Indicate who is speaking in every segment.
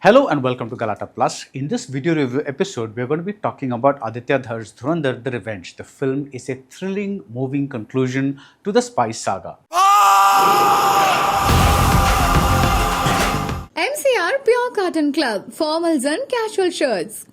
Speaker 1: Hello and welcome to Galatta Plus. In this video review episode, we are going to be talking about Aditya Dhar's Dhurandhar, The Revenge. The film is a thrilling, moving conclusion to the spy saga.
Speaker 2: MCR Pure Cotton Club, formals and casual shirts.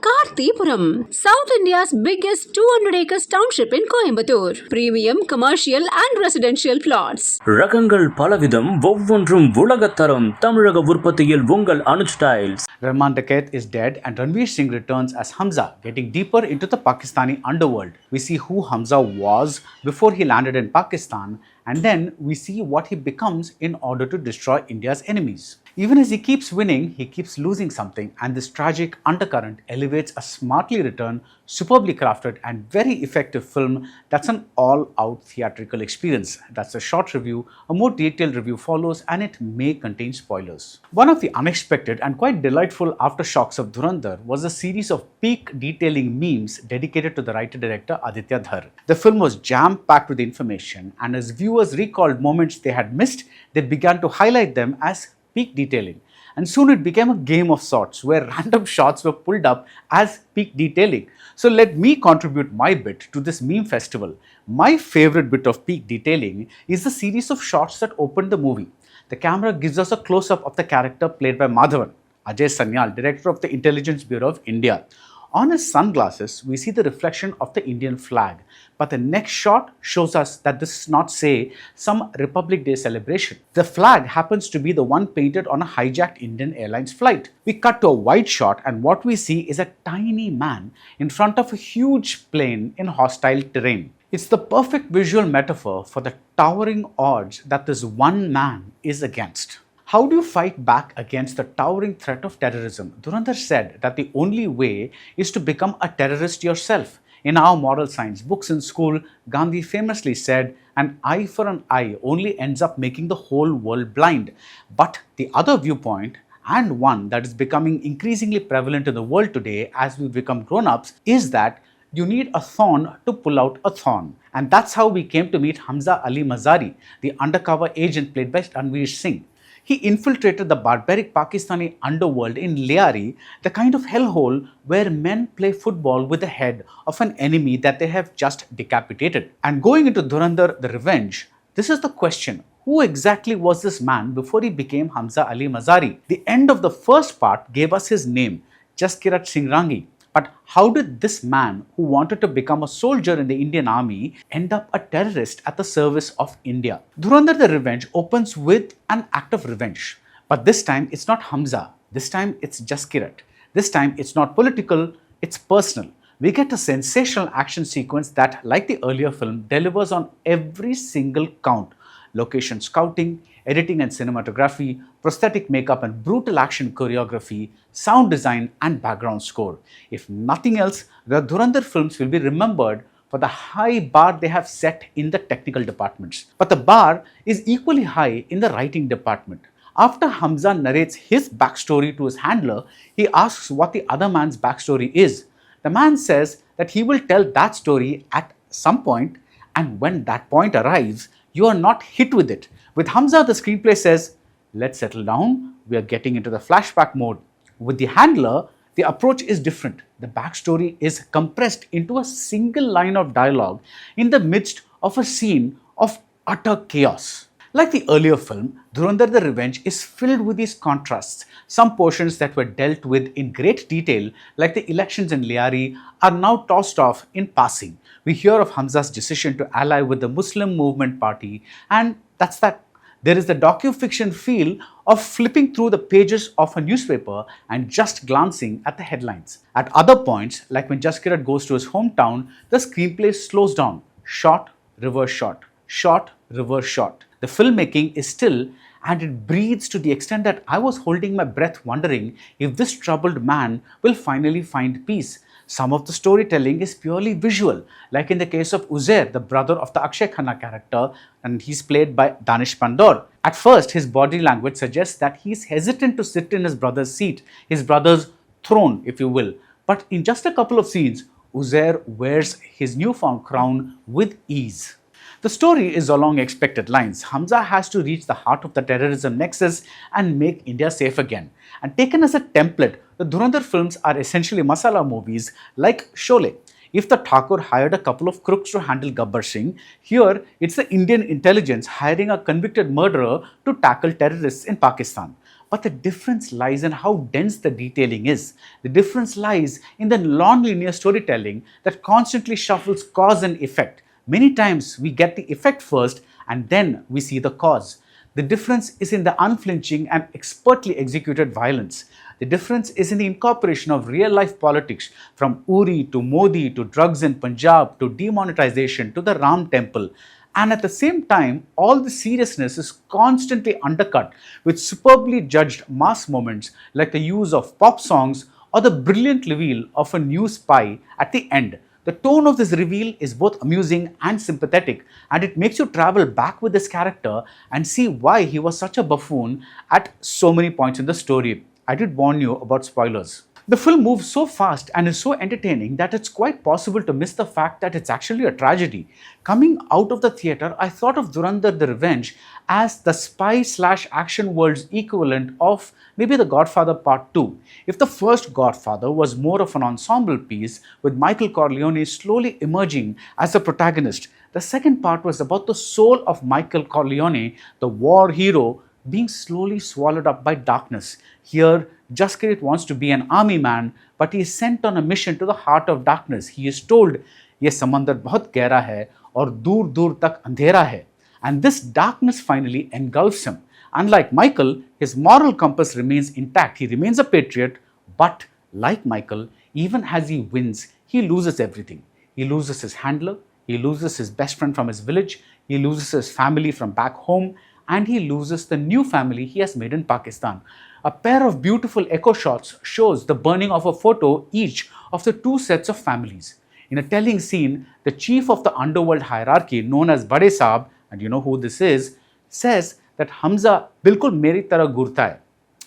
Speaker 3: Kartipuram, South India's biggest 200 acres township in Coimbatore. Premium, commercial and residential plots.
Speaker 4: ரகங்கள் பலவிதம் ஒவ்வொன்றும் உலகத்தரம் தமிழக உற்பத்தியில் உங்கள் Anuj tiles.
Speaker 1: Rahman Dakait is dead and Ranveer Singh returns as Hamza, getting deeper into the Pakistani underworld. We see who Hamza was before he landed in Pakistan, and then we see what he becomes in order to destroy India's enemies. Even as he keeps winning, he keeps losing something, and this tragic undercurrent elevates a smartly written, superbly crafted and very effective film that's an all-out theatrical experience. That's a short review. A more detailed review follows, and it may contain spoilers. One of the unexpected and quite delightful aftershocks of Dhurandhar was a series of peak detailing memes dedicated to the writer-director Aditya Dhar. The film was jam-packed with information, and as viewers recalled moments they had missed, they began to highlight them as peak detailing, and soon it became a game of sorts where random shots were pulled up as peak detailing. So let me contribute my bit to this meme festival. My favorite bit of peak detailing is the series of shots that opened the movie. The camera gives us a close-up of the character played by Madhavan, Ajay Sanyal, director of the Intelligence Bureau of India. On his sunglasses, we see the reflection of the Indian flag, but the next shot shows us that this is not, say, some Republic Day celebration. The flag happens to be the one painted on a hijacked Indian Airlines flight. We cut to a wide shot, and what we see is a tiny man in front of a huge plane in hostile terrain. It's the perfect visual metaphor for the towering odds that this one man is against. How do you fight back against the towering threat of terrorism? Dhurandhar said that the only way is to become a terrorist yourself. In our moral science books in school, Gandhi famously said, an eye for an eye only ends up making the whole world blind. But the other viewpoint, and one that is becoming increasingly prevalent in the world today as we become grown-ups, is that you need a thorn to pull out a thorn. And that's how we came to meet Hamza Ali Mazari, the undercover agent played by Ranveer Singh. He infiltrated the barbaric Pakistani underworld in Liari, the kind of hellhole where men play football with the head of an enemy that they have just decapitated. And going into Dhurandhar, The Revenge, this is the question. Who exactly was this man before he became Hamza Ali Mazari? The end of the first part gave us his name, Jaskirat Singrangi. But how did this man who wanted to become a soldier in the Indian army end up a terrorist at the service of India? Dhurandhar The Revenge opens with an act of revenge. But this time it's not Hamza. This time it's Jaskirat. This time it's not political, it's personal. We get a sensational action sequence that, like the earlier film, delivers on every single count. Location scouting, editing and cinematography, prosthetic makeup and brutal action choreography, sound design and background score. If nothing else, the Dhurandhar films will be remembered for the high bar they have set in the technical departments. But the bar is equally high in the writing department. After Hamza narrates his backstory to his handler, he asks what the other man's backstory is. The man says that he will tell that story at some point, and when that point arrives, you are not hit with it. With Hamza, the screenplay says, let's settle down, we are getting into the flashback mode. With the handler, the approach is different. The backstory is compressed into a single line of dialogue in the midst of a scene of utter chaos. Like the earlier film, Dhurandhar The Revenge is filled with these contrasts. Some portions that were dealt with in great detail, like the elections in Liari, are now tossed off in passing. We hear of Hamza's decision to ally with the Muslim Movement Party, and that's that. There is the docu-fiction feel of flipping through the pages of a newspaper and just glancing at the headlines. At other points, like when Jaskirat goes to his hometown, the screenplay slows down. Shot, reverse shot, shot, reverse shot. The filmmaking is still, and it breathes to the extent that I was holding my breath wondering if this troubled man will finally find peace. Some of the storytelling is purely visual, like in the case of Uzair, the brother of the Akshay Khanna character, and he's played by Danish Pandor. At first, his body language suggests that he's hesitant to sit in his brother's seat, his brother's throne, if you will. But in just a couple of scenes, Uzair wears his newfound crown with ease. The The story is along expected lines. Hamza has to reach the heart of the terrorism nexus and make India safe again. And taken as a template, the Dhurandhar films are essentially masala movies like Sholay. If the Thakur hired a couple of crooks to handle Gabbar Singh, here it's the Indian intelligence hiring a convicted murderer to tackle terrorists in Pakistan. But the difference lies in how dense the detailing is. The difference lies in the non-linear storytelling that constantly shuffles cause and effect. Many times we get the effect first and then we see the cause. The difference is in the unflinching and expertly executed violence. The difference is in the incorporation of real-life politics, from Uri to Modi to drugs in Punjab to demonetization to the Ram temple. And at the same time, all the seriousness is constantly undercut with superbly judged mass moments like the use of pop songs or the brilliant reveal of a new spy at the end. The tone of this reveal is both amusing and sympathetic, and it makes you travel back with this character and see why he was such a buffoon at so many points in the story. I did warn you about spoilers. The film moves so fast and is so entertaining that it's quite possible to miss the fact that it's actually a tragedy. Coming out of the theatre, I thought of Dhurandhar the Revenge as the spy/action world's equivalent of maybe The Godfather Part 2. If the first Godfather was more of an ensemble piece with Michael Corleone slowly emerging as the protagonist, the second part was about the soul of Michael Corleone, the war hero, being slowly swallowed up by darkness. Here, Jaskirat wants to be an army man, but he is sent on a mission to the heart of darkness. He is told, "ये समंदर बहुत गहरा है और दूर दूर तक अंधेरा है." And this darkness finally engulfs him. Unlike Michael, his moral compass remains intact. He remains a patriot, but like Michael, even as he wins, he loses everything. He loses his handler, he loses his best friend from his village, he loses his family from back home, and he loses the new family he has made in Pakistan. A pair of beautiful echo shots shows the burning of a photo each of the two sets of families. In a telling scene, the chief of the underworld hierarchy known as Bade Saab, and you know who this is, says that Hamza bilkul meri tarah gurta hai.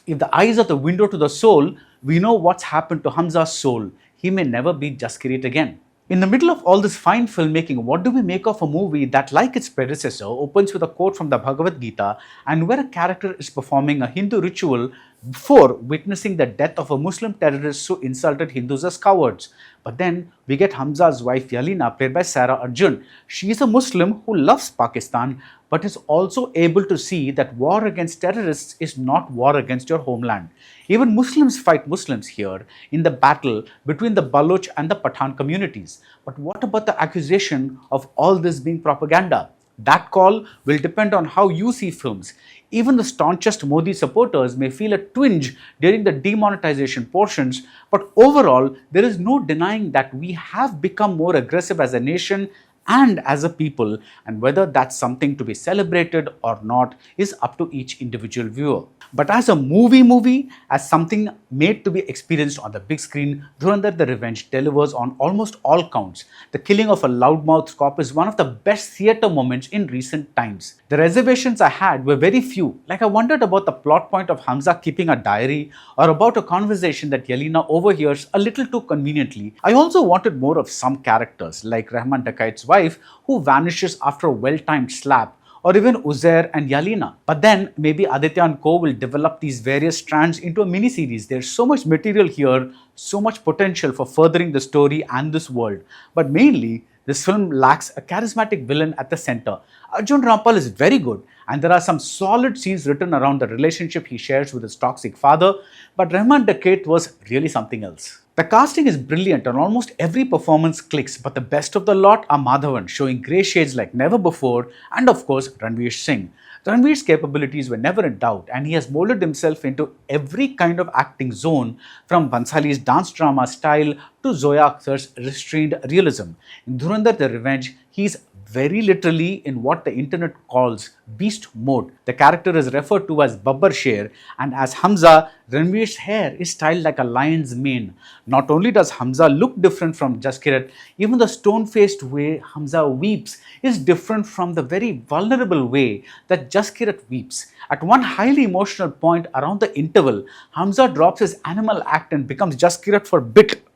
Speaker 1: If the eyes are the window to the soul, we know what's happened to Hamza's soul. He may never be Jaskirat again. In the middle of all this fine filmmaking, what do we make of a movie that, like its predecessor, opens with a quote from the Bhagavad Gita and where a character is performing a Hindu ritual before witnessing the death of a Muslim terrorist who insulted Hindus as cowards? But then we get Hamza's wife Yalina, played by Sarah Arjun. She is a Muslim who loves Pakistan, but is also able to see that war against terrorists is not war against your homeland. Even Muslims fight Muslims here in the battle between the Baloch and the Pathan communities. But what about the accusation of all this being propaganda? That call will depend on how you see films. Even the staunchest Modi supporters may feel a twinge during the demonetization portions, but overall, there is no denying that we have become more aggressive as a nation and as a people, and whether that's something to be celebrated or not is up to each individual viewer. But as a movie, as something made to be experienced on the big screen, Dhurandhar the Revenge delivers on almost all counts. The killing of a loudmouth cop is one of the best theatre moments in recent times. The reservations I had were very few, like I wondered about the plot point of Hamza keeping a diary or about a conversation that Yelena overhears a little too conveniently. I also wanted more of some characters, like Rahman Dakait's wife, who vanishes after a well-timed slap, or even Uzair and Yalina. But then maybe Aditya and Co will develop these various strands into a mini-series. There's so much material here, so much potential for furthering the story and this world. But mainly, this film lacks a charismatic villain at the center. Arjun Rampal is very good, and there are some solid scenes written around the relationship he shares with his toxic father, but Rahman Dakait was really something else. The casting is brilliant and almost every performance clicks, but the best of the lot are Madhavan, showing grey shades like never before, and of course Ranveer Singh. Ranveer's capabilities were never in doubt, and he has molded himself into every kind of acting zone, from Bansali's dance drama style to Zoya Akhtar's restrained realism. In Dhurandhar the Revenge, he's very literally in what the internet calls beast mode. The character is referred to as Babbar Sher, and as Hamza, Ranveer's hair is styled like a lion's mane. Not only does Hamza look different from Jaskirat, even the stone-faced way Hamza weeps is different from the very vulnerable way that Jaskirat weeps. At one highly emotional point around the interval, Hamza drops his animal act and becomes Jaskirat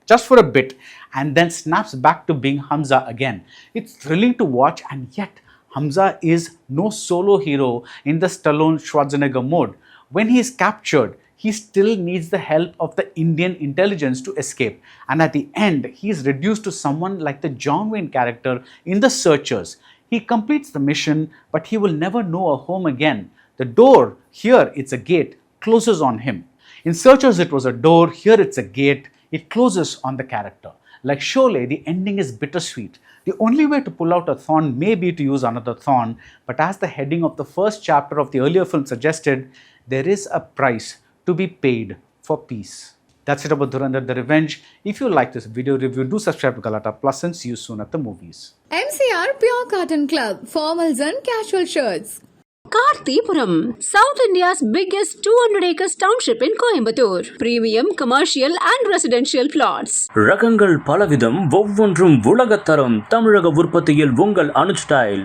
Speaker 1: just for a bit, and then snaps back to being Hamza again. It's thrilling to watch, and yet Hamza is no solo hero in the Stallone Schwarzenegger mode. When he is captured, he still needs the help of the Indian intelligence to escape. And at the end, he is reduced to someone like the John Wayne character in The Searchers. He completes the mission, but he will never know a home again. The door, here it's a gate, closes on him. In Searchers, it was a door, here it's a gate, it closes on the character. Like Sholay, the ending is bittersweet. The only way to pull out a thorn may be to use another thorn, but as the heading of the first chapter of the earlier film suggested, there is a price to be paid for peace. That's it about Dhurandhar The Revenge. If you like this video review, do subscribe to Galatta Plus and see you soon at the movies.
Speaker 2: MCR Pure Cotton Club, formals and casual shirts.
Speaker 3: Karthipuram, South India's biggest 200 acres township in Coimbatore. Premium, commercial and residential plots.
Speaker 4: ரகங்கள் பலவிதம் ஒவ்வொன்றும் உலகத்தரம் தமிழக உற்பத்தியில் உங்கள் Anuj tiles